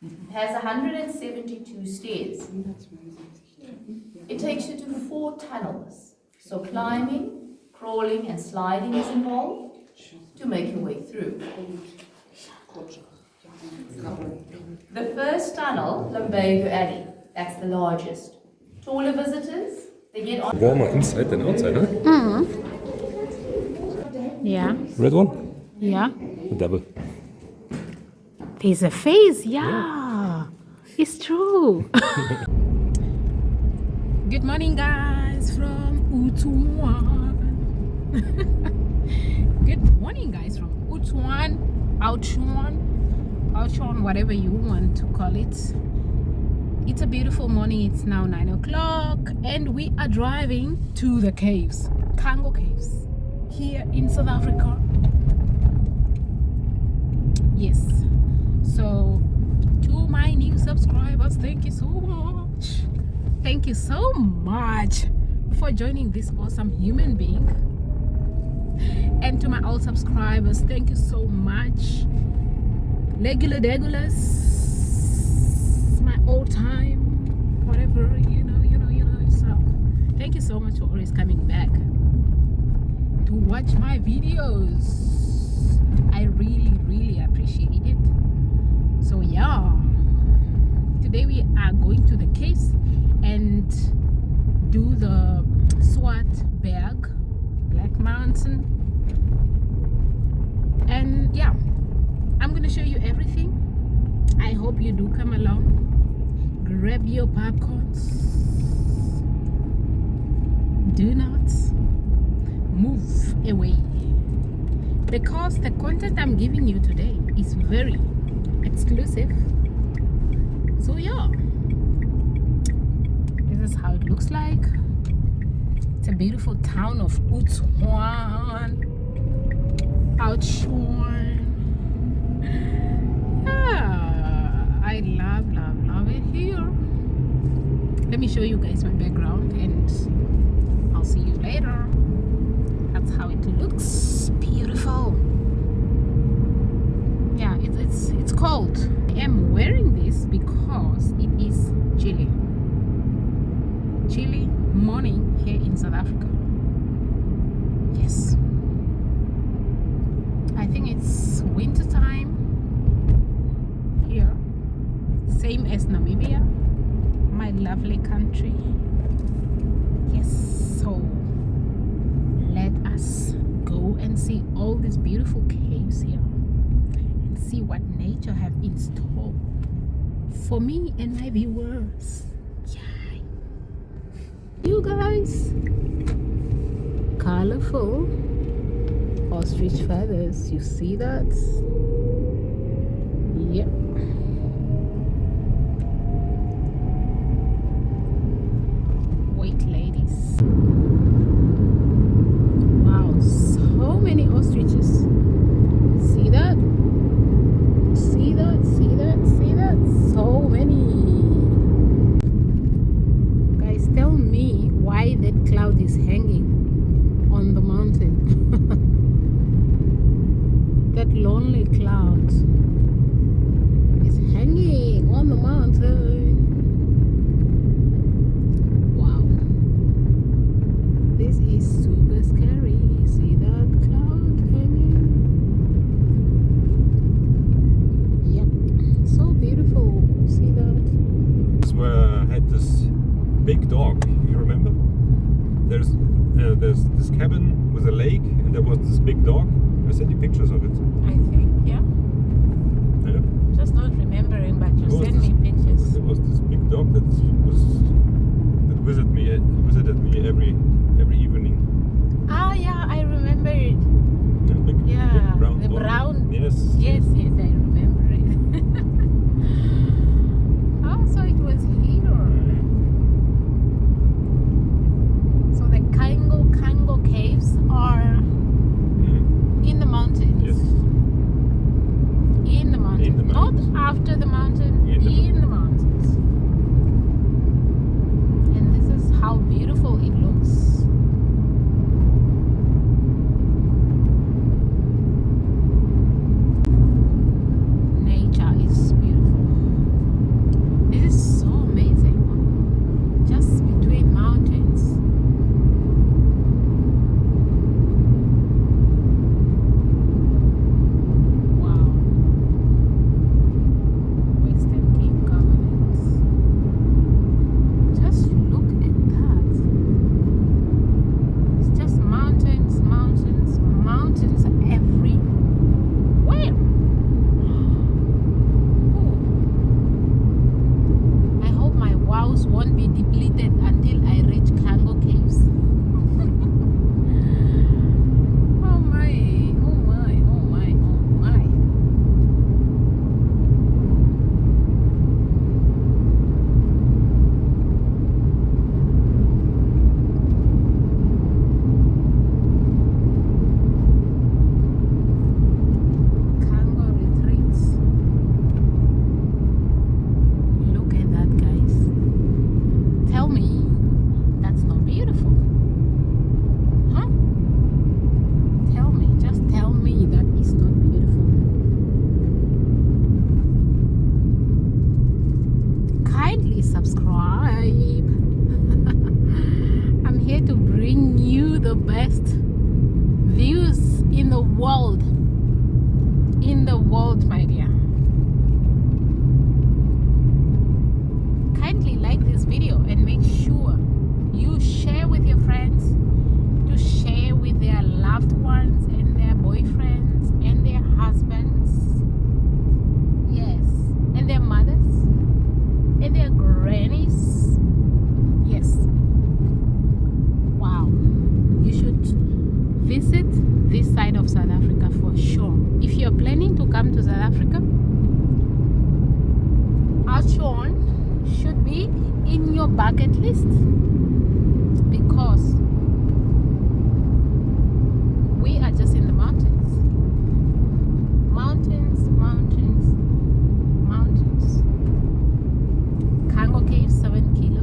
It has 172 stairs. It takes you to 4 tunnels. So climbing, crawling and sliding is involved to make your way through. The first tunnel, Lumbago Alley, that's the largest. Taller visitors, they get on. Warmer inside than outside, huh? Mm. Yeah. Red one? Yeah. A double. There's a face, yeah. It's true. Good morning, guys, from Utuan. Good morning, guys, from Utuan, Auchuan, whatever you want to call it. It's a beautiful morning. It's now 9 o'clock, and we are driving to the caves, Cango caves, here in South Africa. Yes. So, to my new subscribers, thank you so much. Thank you so much for joining this awesome human being. And to my old subscribers, thank you so much. Regulars, my old time, whatever, you know. So, thank you so much for always coming back to watch my videos. I really appreciate it. So yeah, today we are going to the caves and do the Swartberg, Black Mountain, and yeah, I'm gonna show you everything. I hope you do come along. Grab your popcorns. Do not move away, because the content I'm giving you today is very exclusive. So yeah, this is how it looks like. It's a beautiful town of Utuan, yeah, I love it here. Let me show you guys my background and I'll see you later. That's how it looks. Beautiful. Yeah, it's cold. I am wearing this because it is chilly morning here in South Africa. Yes, I think it's winter time here, same as Namibia, my lovely country. Yes, so let us go and see all these beautiful caves here. See what nature have in store for me and my viewers. Yay. You guys, colorful ostrich feathers, you see that? Yep. Wait, ladies. Wow, so many ostriches. See that? See that? So many. Guys, tell me why that cloud is hanging on the mountain. That lonely cloud is hanging on the mountain. Wow. This is super scary. See that cloud hanging? So beautiful. See that? This where I had this big dog. You remember? There's this cabin with a lake, and there was this big dog. I sent you pictures of it. I think, yeah. Yeah. Just not remembering, but you sent me pictures. There was this big dog that visited me every evening. Ah, yeah, I remember it. Yeah, big brown the dog. brown. Yes, I remember it. Oh, so it was here. So the Cango caves are in the mountains. Yes. subscribe. I'm here to bring you the best views in the world. In the world, my dear. Kindly like this video and make sure you share with your friends, to share with their loved ones and their boyfriends and their husbands, yes, and their mothers and their grannies. Yes. Wow. You should visit this side of South Africa for sure. If you're planning to come to South Africa, Oudtshoorn should be in your bucket list, because we are just in the mountains. Mountains, mountains, mountains. Cango caves, 7 kilometers.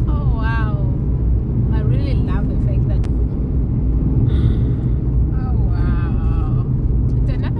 Oh wow. I really love the fact that, oh wow. It's another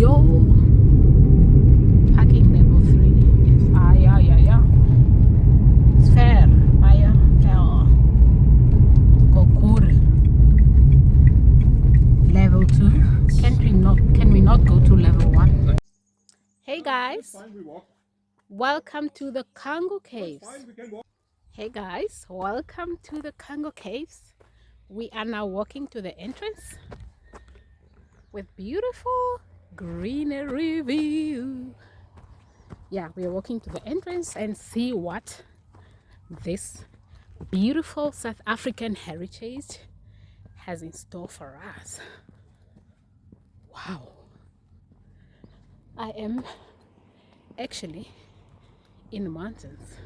Yo, parking level 3. Yes. Yeah. Fair, Maya, Kokure. Level 2. Can we not go to level 1? Hey guys, welcome to the Cango caves. Hey guys, welcome to the Cango caves. We are now walking to the entrance with beautiful greenery view. Yeah, we are walking to the entrance and see what this beautiful South African heritage has in store for us. Wow. I am actually in the mountains.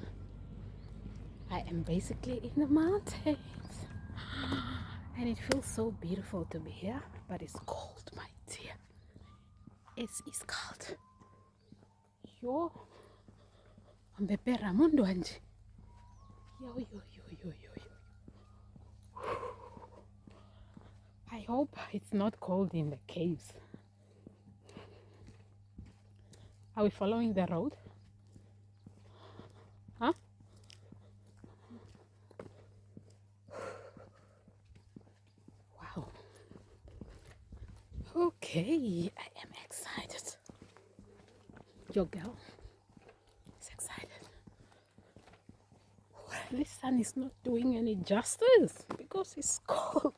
I am basically in the mountains. And it feels so beautiful to be here, but it's cold, my dear. It is cold. Yo, ambepera mundu anje. Yo. I hope it's not cold in the caves. Are we following the road? Huh? Wow. Okay, I am excited. Your girl is excited. This sun is not doing any justice because it's cold.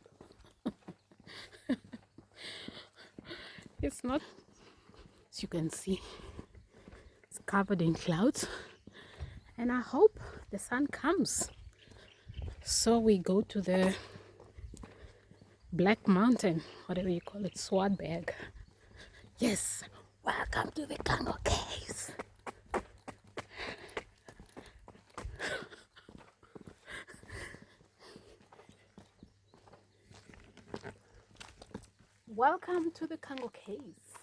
It's not, as you can see, it's covered in clouds, and I hope the sun comes so we go to the Black Mountain, whatever you call it, Swartberg. Yes, welcome to the Cango caves. Welcome to the Cango caves.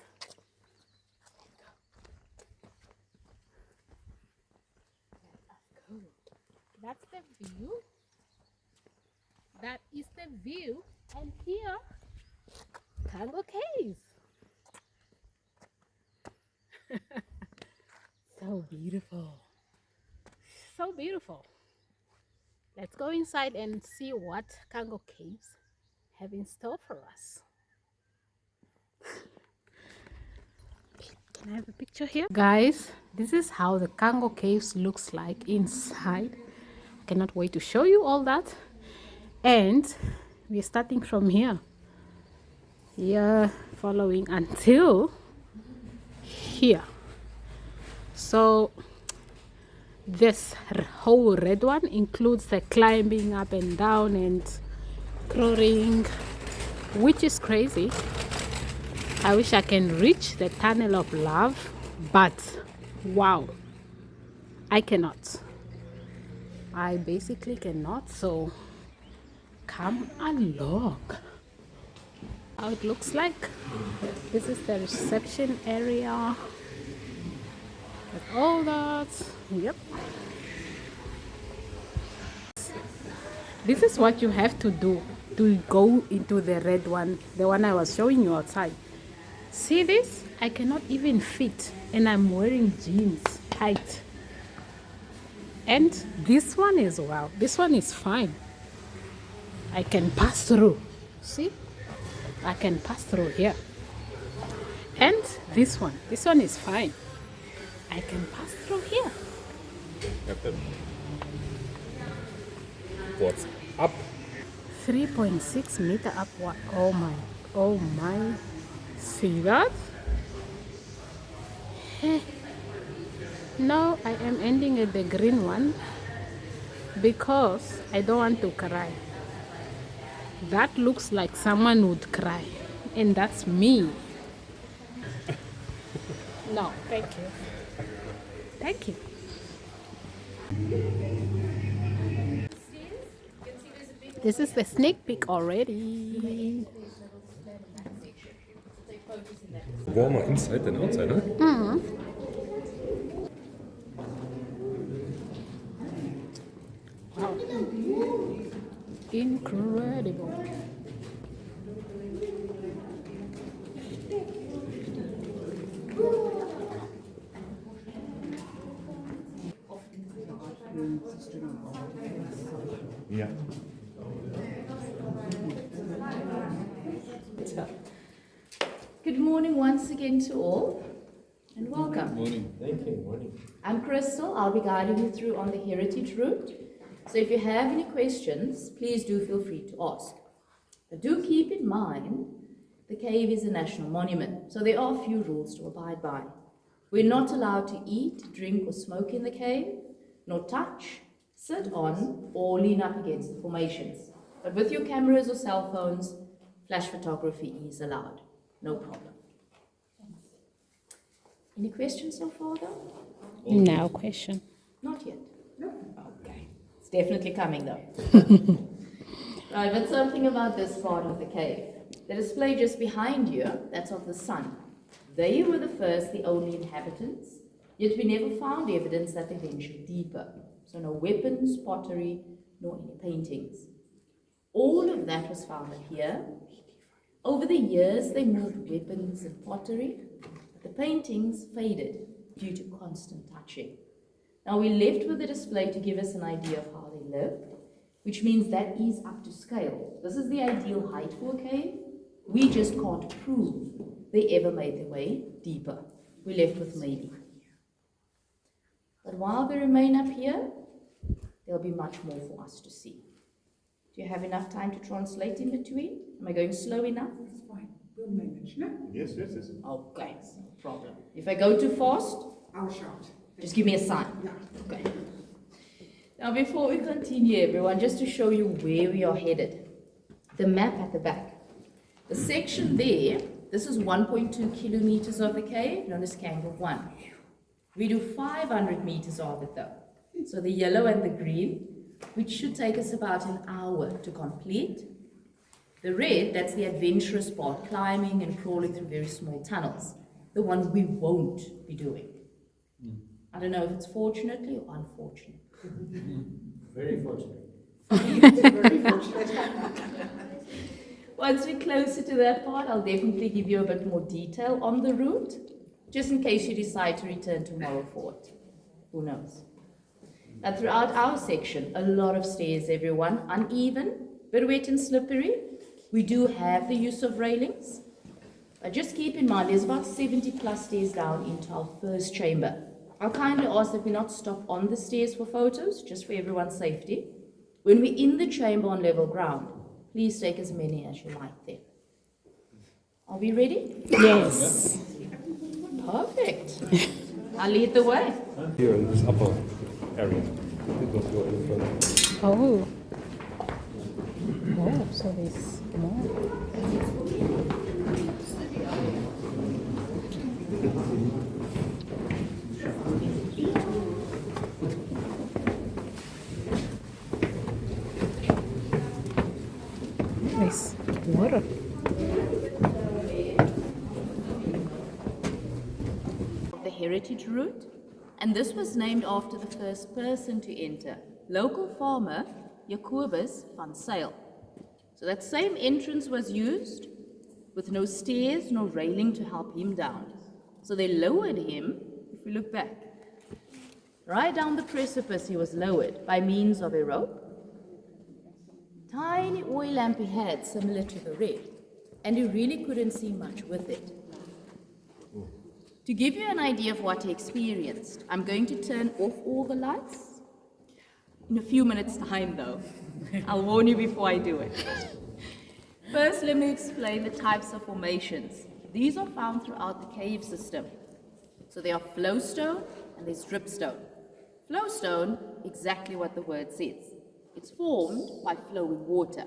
That's the view. That is the view. And here, Cango caves. So beautiful. So beautiful. Let's go inside and see what Cango caves have in store for us. Can I have a picture here? Guys, this is how the Cango caves looks like inside. I cannot wait to show you all that. And we're starting from here. Here, following until here. So this whole red one includes the climbing up and down and crawling, which is crazy. I wish I can reach the tunnel of love, but wow, I cannot. I basically cannot, so come along. How it looks like. This is the reception area with all that. Yep. This is what you have to do to go into the red one, the one I was showing you outside. See this? I cannot even fit, and I'm wearing jeans tight. And this one as well. This one is fine. I can pass through. See? I can pass through here. And this one is fine. I can pass through here. What's up? 3.6 meter upward. Oh my. See that? Hey. Now I am ending at the green one because I don't want to cry. That looks like someone would cry, and that's me. No, thank you. Thank you. This is the sneak peek already. Warmer inside than outside, huh? Mm-hmm. Wow. Incredible. Yeah. Good morning once again to all, and welcome. Good morning. Thank you. Morning. I'm Crystal. I'll be guiding you through on the heritage route. So if you have any questions, please do feel free to ask. But do keep in mind, the cave is a national monument, so there are a few rules to abide by. We're not allowed to eat, drink, or smoke in the cave, nor touch, sit on, or lean up against the formations. But with your cameras or cell phones, flash photography is allowed. No problem. Any questions so far, though? No question. Not yet. No. Okay. It's definitely coming, though. Right, but something about this part of the cave. The display just behind you, that's of the sun. They were the first, the only inhabitants, yet we never found evidence that they ventured deeper. So no weapons, pottery, nor any paintings. All of that was found up here. Over the years, they moved weapons and pottery, but the paintings faded due to constant touching. Now we left with the display to give us an idea of how they lived, which means that is up to scale. This is the ideal height for a cave. We just can't prove they ever made their way deeper. We're left with maybe. But while they remain up here, there'll be much more for us to see. Do you have enough time to translate in between? Am I going slow enough? That's fine. We'll manage, no? Yes, yes, yes. Okay, no problem. If I go too fast, I'll shout. just give me a sign. Yeah. Okay. Now before we continue, everyone, just to show you where we are headed. The map at the back. The section there, this is 1.2 kilometers of the cave, known as Cango 1. We do 500 meters of it though. So the yellow and the green, which should take us about an hour to complete. The red, that's the adventurous part, climbing and crawling through very small tunnels. The one we won't be doing. I don't know if it's fortunately or unfortunately. Very fortunate. Very fortunate. Once we're closer to that part, I'll definitely give you a bit more detail on the route, just in case you decide to return tomorrow for it. Who knows? Now, throughout our section, a lot of stairs, everyone, uneven, bit wet and slippery. We do have the use of railings. But just keep in mind, there's about 70 plus stairs down into our first chamber. I'll kindly ask that we not stop on the stairs for photos, just for everyone's safety. When we're in the chamber on level ground, please take as many as you like there. Are we ready? Yes. Perfect. I'll lead the way. Here in this upper area. It was your elephant. Oh. Oh, so there's more. There's water. The heritage route, and this was named after the first person to enter, local farmer Jacobus van Zyl. So that same entrance was used with no stairs, no railing to help him down. So they lowered him, if we look back, right down the precipice he was lowered by means of a rope. Tiny oil lamp he had, similar to the red, and he really couldn't see much with it. To give you an idea of what he experienced, I'm going to turn off all the lights in a few minutes' time though. I'll warn you before I do it. First, let me explain the types of formations. These are found throughout the cave system. So there are flowstone and there's dripstone. Flowstone, exactly what the word says. It's formed by flowing water.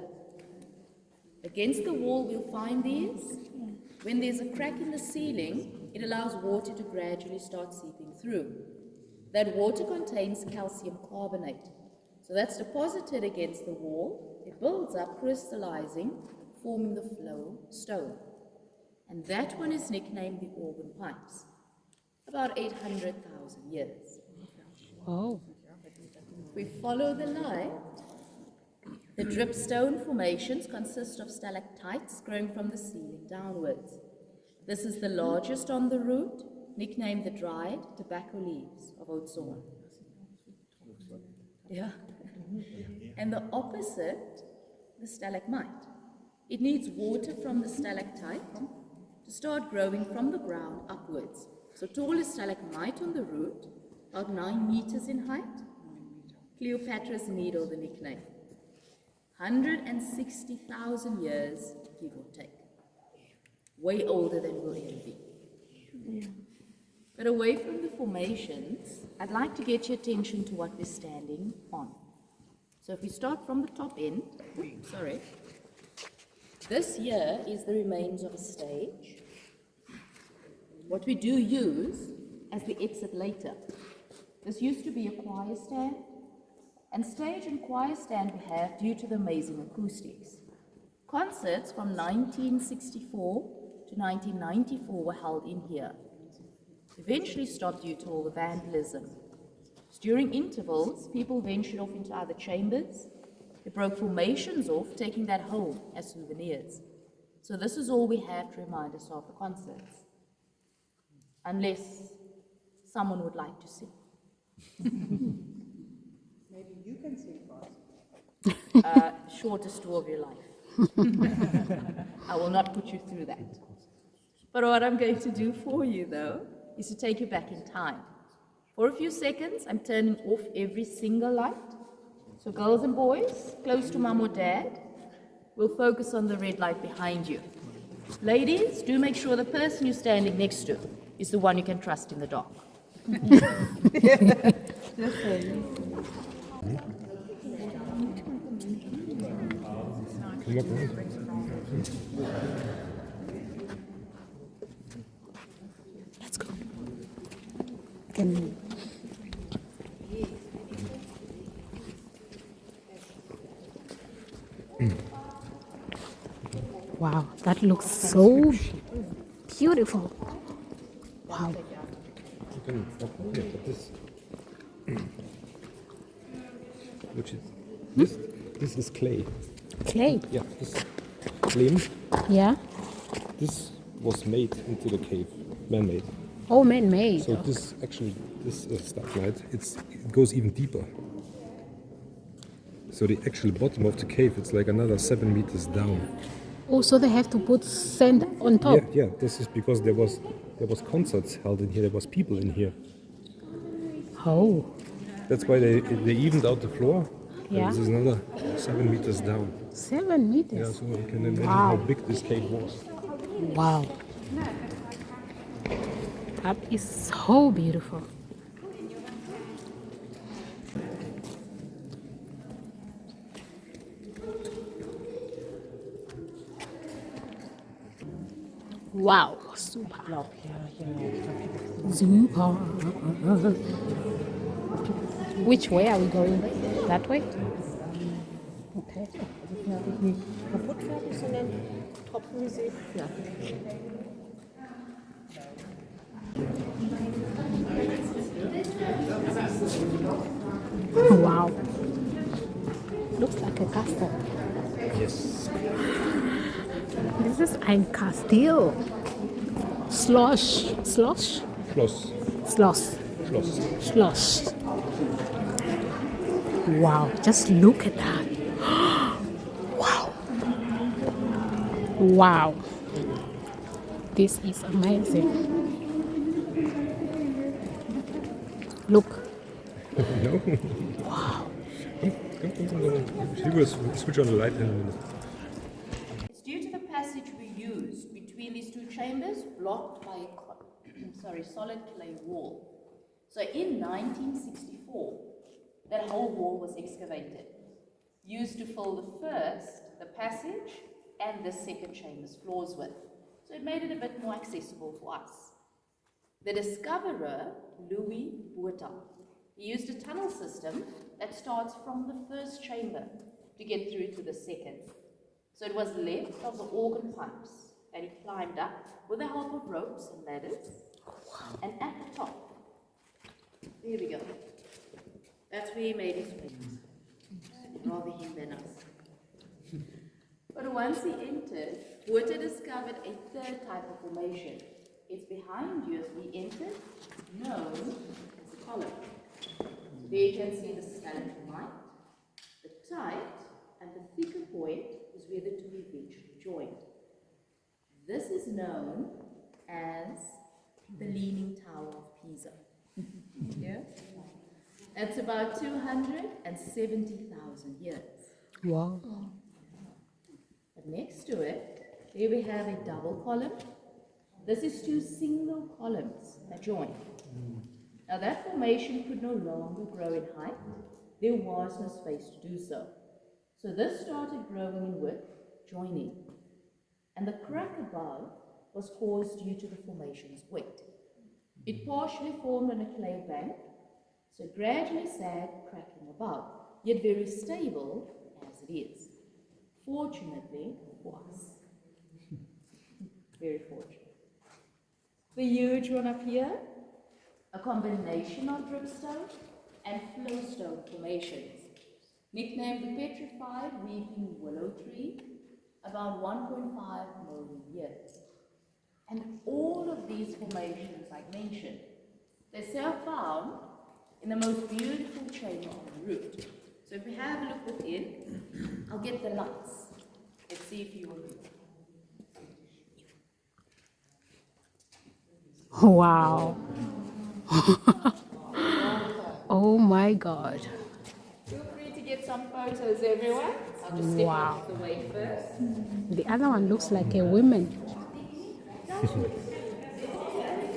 Against the wall we'll find these. When there's a crack in the ceiling, it allows water to gradually start seeping through. That water contains calcium carbonate. So that's deposited against the wall. It builds up, crystallizing, forming the flow stone. And that one is nicknamed the organ pipes. About 800,000 years. Oh. If we follow the line, the dripstone formations consist of stalactites growing from the ceiling downwards. This is the largest on the route, nicknamed the dried tobacco leaves of Oudtshoorn. Yeah. And the opposite, the stalagmite. It needs water from the stalactite to start growing from the ground upwards. So tallest stalagmite on the root, about 9 meters in height. Cleopatra's Needle, the nickname. 160,000 years, give or take. Way older than we'll ever be. But away from the formations, I'd like to get your attention to what we're standing on. So if we start from the top end, this here is the remains of a stage. What we do use as the exit later. This used to be a choir stand, and stage and choir stand we have due to the amazing acoustics. Concerts from 1964 to 1994 were held in here. Eventually stopped due to all the vandalism. During intervals, people ventured off into other chambers. They broke formations off, taking that home as souvenirs. So this is all we have to remind us of the concerts. Unless someone would like to sing. Maybe you can sing for us. Shortest tour of your life. I will not put you through that. But what I'm going to do for you, though, is to take you back in time. For a few seconds, I'm turning off every single light. So girls and boys, close to mom or dad, will focus on the red light behind you. Ladies, do make sure the person you're standing next to is the one you can trust in the dark. Let's go. Wow, that looks so beautiful. Wow. You can walk here, but this, which is this is clay. Clay. Yeah, this limb. Yeah. This was made into the cave, man-made. Oh, man-made. So this stalagmite, it goes even deeper. So the actual bottom of the cave, it's like another 7 meters down. Oh, so they have to put sand on top. Yeah. This is because there was concerts held in here. There was people in here. Oh. That's why they evened out the floor. Yeah. This is another 7 meters down. 7 meters. Yeah, so you can imagine Wow. how big this cave was. Wow. That is so beautiful. Wow, super. Super. Which way are we going? That way? Okay. Kaputt fertig, sondern Tropfen wie sie. Ja. Wow. Looks like a castle. Yes. This is ein Castillo. Schloss. Schloss. Schloss. Schloss. Schloss. Wow, just look at that. Wow. Wow. This is amazing. Look. No? Wow. Come. She will switch on the light in a minute. It's due to the passage we used between these two chambers, blocked by a solid clay wall. So in 1964, that whole wall was excavated, used to fill the passage, and the second chamber's floors with. So it made it a bit more accessible for us. The discoverer, Louis Botha, he used a tunnel system that starts from the first chamber to get through to the second. So it was left of the organ pipes that he climbed up with the help of ropes and ladders. And at the top, there we go. That's where he made his wings. Rather him than us. But once he entered, Botha discovered a third type of formation. It's behind you as we entered, known as the column. There you can see the stalagmite. light, the tight and the thicker point is where the two eventually join. This is known as the Leaning Tower of Pisa. Yeah? That's about 270,000 years. Wow. But next to it, there we have a double column. This is two single columns that join. Now that formation could no longer grow in height. There was no space to do so. So this started growing in width, joining. And the crack above was caused due to the formation's weight. It partially formed on a clay bank, so it gradually sagged, cracking above, yet very stable as it is. Fortunately for us. Very fortunate. The huge one up here, a combination of dripstone and flowstone formations, nicknamed the petrified weeping willow tree, about 1.5 million years. And all of these formations, like mentioned, they're so found in the most beautiful chamber on the roof. So if we have a look within, I'll get the lights. Let's see if you will. Wow. Oh my God. Feel free to get some photos, everyone. I'll just step Wow. out of the way first. The other one looks like a woman.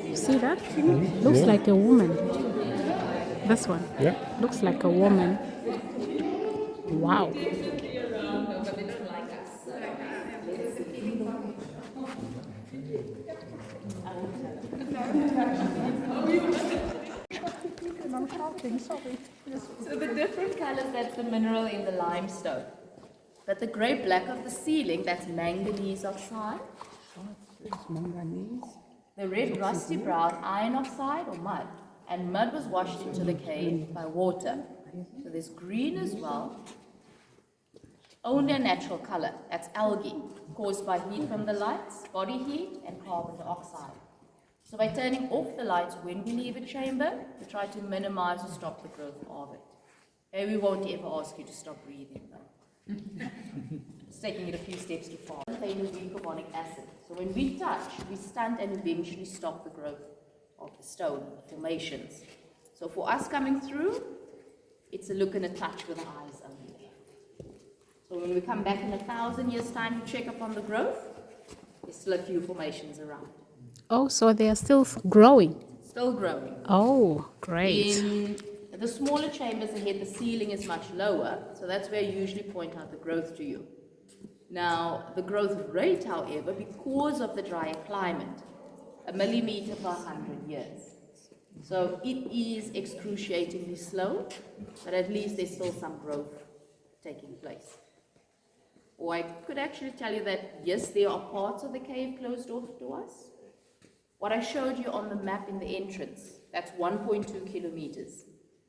You see that? Looks like a woman. This one. Yeah. Looks like a woman. Wow. But they don't like us. So the different colors, that's the mineral in the limestone. But the grey black of the ceiling, that's manganese oxide. The red rusty brown iron oxide or mud. And mud was washed into the cave by water. So there's green as well. Only a natural color, that's algae, caused by heat from the lights, body heat, and carbon dioxide. So by turning off the lights when we leave a chamber, we try to minimize or stop the growth of it. Okay, we won't ever ask you to stop breathing though. Just taking it a few steps too far. Contains carbonic acid. So when we touch, we stunt and eventually stop the growth of the stone formations. So for us coming through, it's a look and a touch with the eyes only. So when we come back in 1,000 years' time to check up on the growth, there's still a few formations around. Oh, so they are still growing. Still growing. Oh, great. In the smaller chambers ahead, the ceiling is much lower, so that's where I usually point out the growth to you. Now, the growth rate, however, because of the drier climate, 1 millimeter per 100 years. So it is excruciatingly slow, but at least there's still some growth taking place. Or I could actually tell you that, yes, there are parts of the cave closed off to us. What I showed you on the map in the entrance, that's 1.2 kilometers.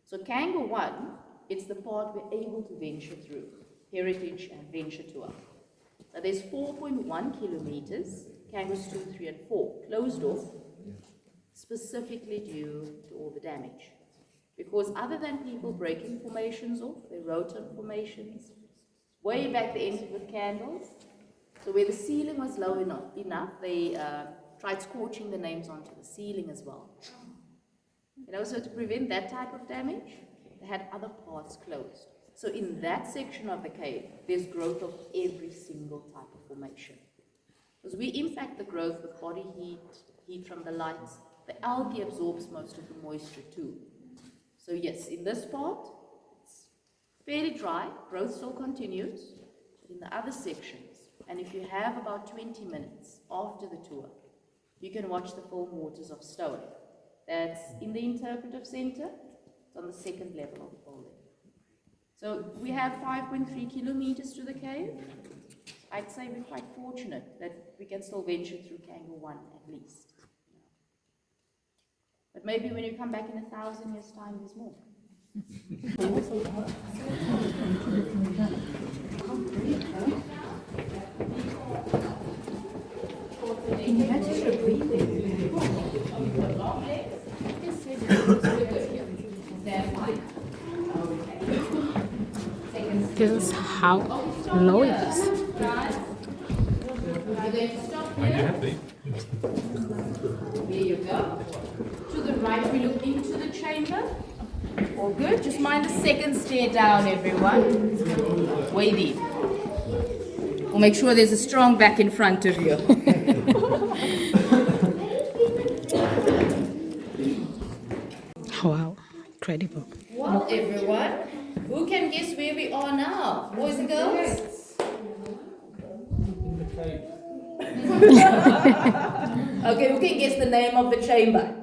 So Cango 1, it's the part we're able to venture through, heritage and venture tour. Now there's 4.1 kilometers, Cangos 2, 3, and 4, closed off, specifically due to all the damage. Because other than people breaking formations off, they wrote on formations. Way back they entered with candles. So where the ceiling was low enough, they tried scorching the names onto the ceiling as well. And also to prevent that type of damage, they had other parts closed. So in that section of the cave, there's growth of every single type of formation. Because we impact the growth with body heat, heat from the lights. The algae absorbs most of the moisture too. So yes, in this part, it's fairly dry, growth still continues. But in the other sections, and if you have about 20 minutes after the tour, you can watch the film Waters of Stone. That's in the interpretive center. It's on the second level of the building. So we have 5.3 kilometers to the cave. I'd say we're quite fortunate that we can still venture through Cango 1 at least. But maybe when you come back in 1,000 years' time, there's more. They're fine. This is how low it is. Guys, we're going to stop Are you here. happy? There you go. To the right, we look into the chamber. All good. Just mind the second stair down, everyone. Way deep. We'll make sure there's a strong back in front of you. Wow, incredible. Well, everyone, who can guess where we are now? Boys and girls? Okay, who can guess the name of the chamber?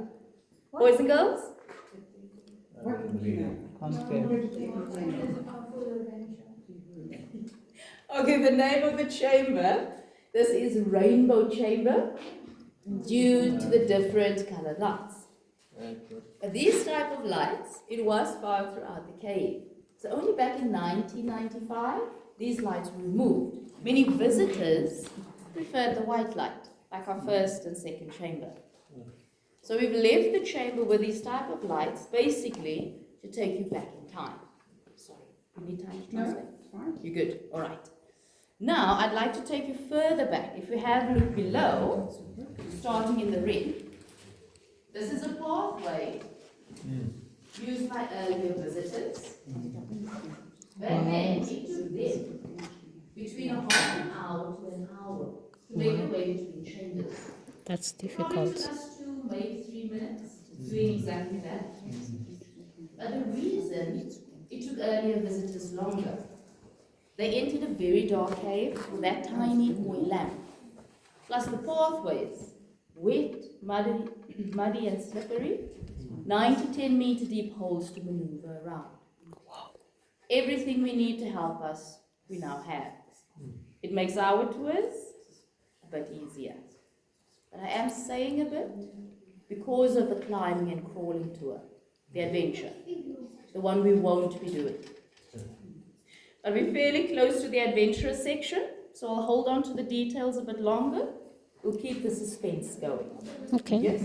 Boys and girls? Okay, the name of the chamber, this is Rainbow Chamber, due to the different colored lights. These type of lights, it was found throughout the cave. So only back in 1995, these lights were removed. Many visitors preferred the white light, like our first and second chamber. So we've left the chamber with these type of lights, basically to take you back in time. Sorry, you need time to translate? You're good, all right. Now, I'd like to take you further back. If you have a look below, starting in the red, this is a pathway used by earlier visitors. Back then, it took them between a half an hour to an hour to make their way between chambers. That's Probably difficult. took us 2, maybe 3 minutes doing exactly that. But the reason it took earlier visitors longer, they entered a very dark cave with that tiny oil lamp. Plus the pathways, wet, muddy and slippery, 9 to 10 meter deep holes to maneuver around. Everything we need to help us, we now have. It makes our tours a bit easier. But I am saying a bit because of the climbing and crawling tour, the adventure, the one we won't be doing. But we're fairly close to the adventurous section, so I'll hold on to the details a bit longer. We'll keep the suspense going. Okay. Yes?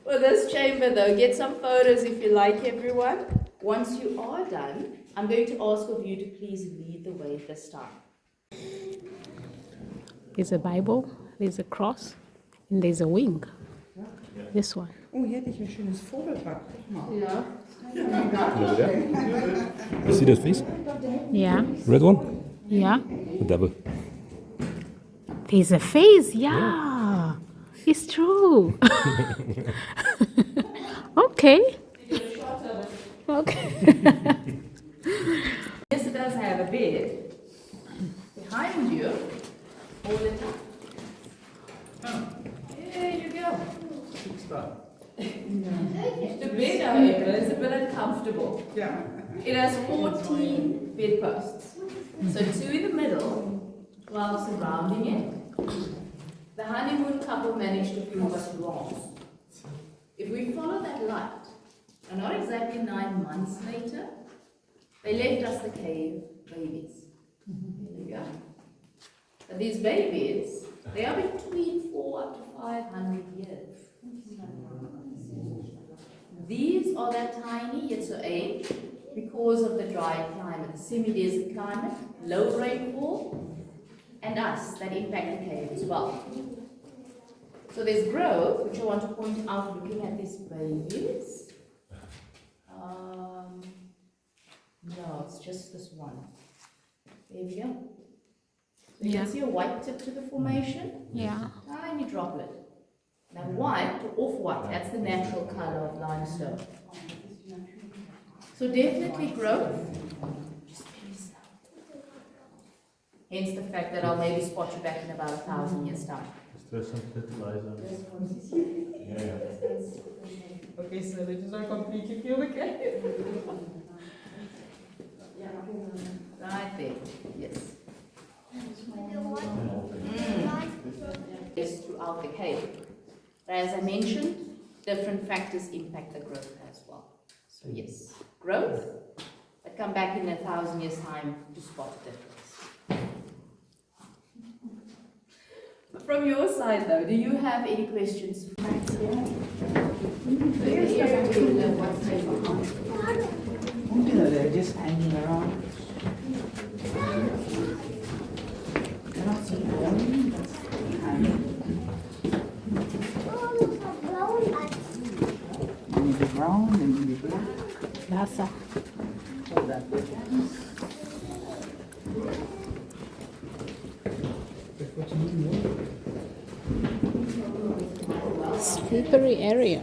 Well, this chamber though, get some photos if you like, everyone. Once you are done, I'm going to ask of you to please lead the way this time. There's a Bible, there's a cross, and there's a wing. This one. Oh, hier hätte ich ein schönes Vogelpack. Guck mal. Ja. Over there. You see that face? Yeah, Red one? yeah. The devil. There's a face, yeah. It's true. Okay. Okay. Yes, it does have a bed. Behind you, all the time. There you go. The bed, however, is a bit uncomfortable. Ja. It has 14 bedposts. So 2 in the middle, while surrounding it. The honeymoon couple managed to prove us wrong. If we follow that light, and not exactly 9 months later, they left us the cave babies. There you go. But these babies, they are between 4 up to 500 years. These are that tiny yet so aged because of the dry climate, the semi-desert climate, low rainfall, and us that impact the cave as well. So there's growth, which I want to point out looking at these babies. No, it's just this one. There we go. So you Yeah. can see a white tip to the formation, Yeah. tiny droplet. Now white to off-white, that's the natural color of limestone. So definitely growth, just very slow. Hence the fact that I'll maybe spot you back in about 1,000 years' time. Okay, so they just are completely feel the cave. Right there, yes. Yes, throughout the cave. But as I mentioned, different factors impact the growth as well. So yes, growth, but come back in 1,000 years' time to spot the difference. From your side though, do you have any questions? They're just hanging around. be brown and maybe black. Lhasa. All that way. Slippery area.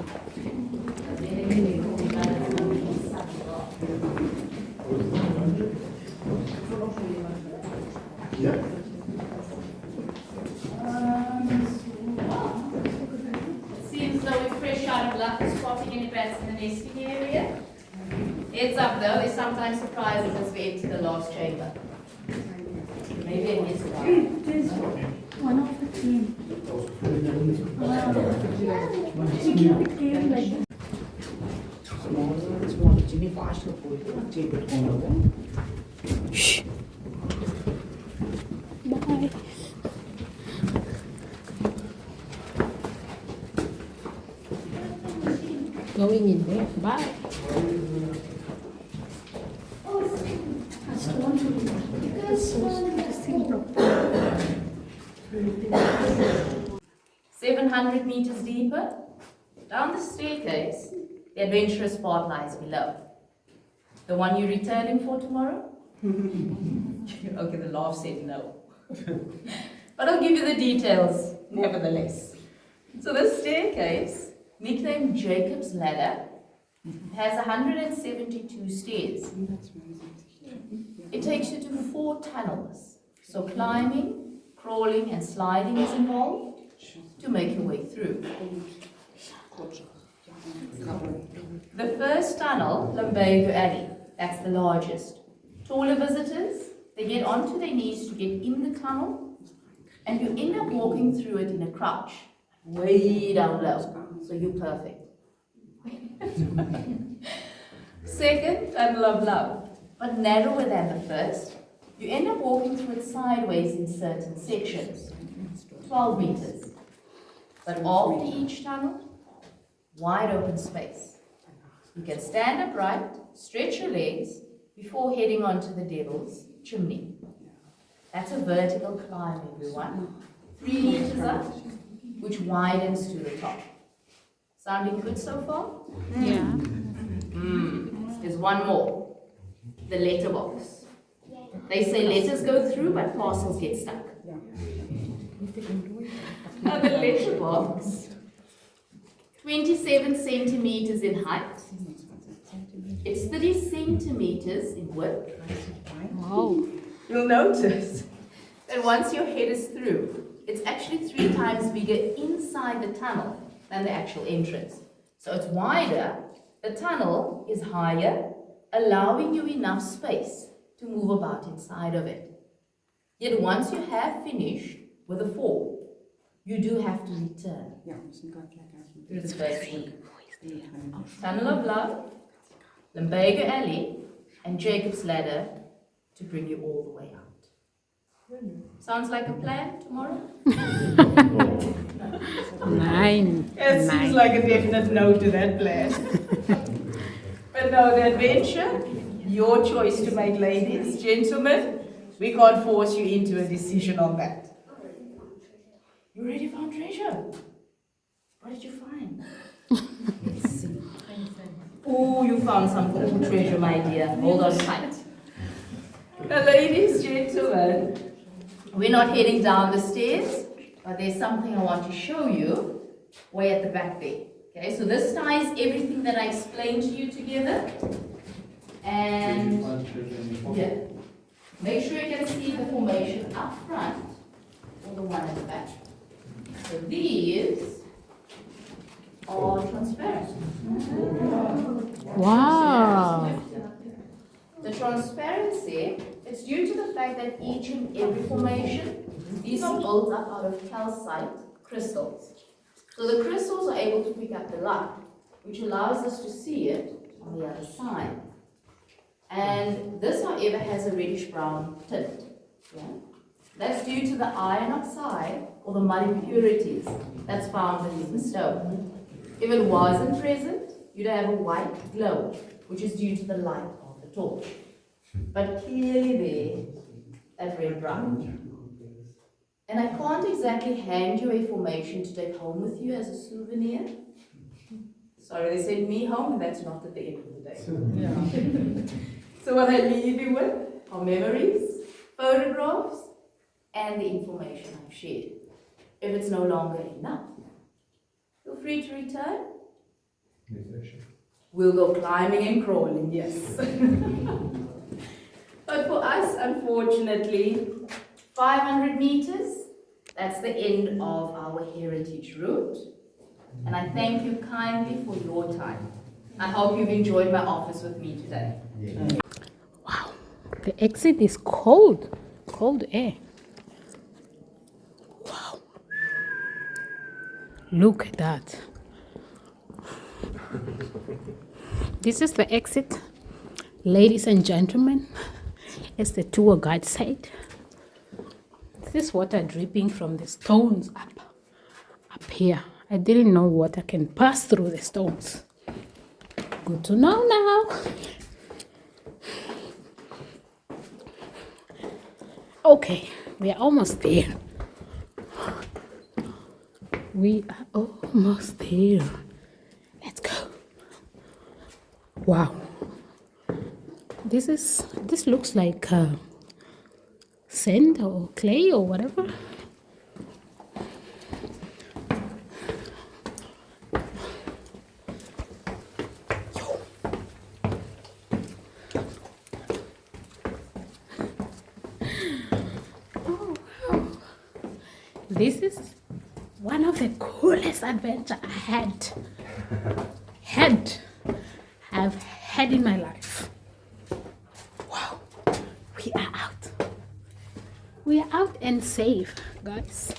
'Seems though we're fresh out of luck spotting any bats in the nesting area. Heads up though, they sometimes surprise us as we enter the last chamber. Maybe it is Bye. Going in there. Bye. Seven 700 meters deeper, down the staircase, the adventurous part lies below. The one you're returning for tomorrow? Okay, the laugh said no. But I'll give you the details, nevertheless. So this staircase, nicknamed Jacob's Ladder, has 172 stairs. It takes you to 4 tunnels. So climbing, crawling and sliding is involved to make your way through. The first tunnel, Lumbago Alley, that's the largest. Taller visitors, they get onto their knees to get in the tunnel, and you end up walking through it in a crouch, way down low, so you're perfect. Second, Tunnel of Love, but narrower than the first. You end up walking through it sideways in certain sections, 12 meters. But after each tunnel, wide open space. You can stand upright, stretch your legs before heading onto the Devil's Chimney. That's a vertical climb, everyone. 3 meters up, which widens to the top. Sounding good so far? Yeah. There's one more. The letterbox. They say letters go through, but parcels get stuck. Now the letterbox, 27 centimeters in height. It's 30 centimeters in width. Wow. You'll notice that once your head is through, it's actually 3 times bigger inside the tunnel than the actual entrance. So it's wider, the tunnel is higher, allowing you enough space to move about inside of it. Yet once you have finished with the 4, you do have to return through the first 3. Tunnel of Love, Lumbago Alley, and Jacob's Ladder to bring you all the way out. Sounds like a plan tomorrow? 9. It seems like a definite no to that plan. But no, the adventure, your choice to make, ladies, gentlemen. We can't force you into a decision on that. You already found treasure. What did you find? Let's see. Oh, you found some cool treasure, my dear. Hold on tight. Now, ladies, gentlemen, we're not heading down the stairs, but there's something I want to show you way at the back there. Okay, so this ties everything that I explained to you together. And yeah, make sure you can see the formation up front or the one at the back. So these are transparent. Wow. The transparency, it's due to the fact that each and every formation is built up out of calcite crystals. So the crystals are able to pick up the light, which allows us to see it on the other side. And this, however, has a reddish-brown tint. Yeah? That's due to the iron oxide, or the muddy impurities, that's found within the stone. If it wasn't present, you'd have a white glow, which is due to the light of the torch. But clearly there, that red-brown. And I can't exactly hand you a formation to take home with you as a souvenir. Sorry, they sent me home, and that's not at the end of the day. So what I leave you with are memories, photographs, and the information I've shared. If it's no longer enough, feel free to return. We'll go climbing and crawling, yes. But for us, unfortunately, 500 meters, that's the end of our heritage route. And I thank you kindly for your time. I hope you've enjoyed my office with me today. Wow, the exit is cold, cold air. Wow, look at that. This is the exit, ladies and gentlemen, as the tour guide said. This is water dripping from the stones up here. I didn't know water can pass through the stones. Good to know now. Okay, we are almost there. We are almost there. Let's go. Wow. This looks like sand or clay or whatever. Oh, wow. This is one of the coolest adventures I've had in my life. Wow, we are out and safe, guys.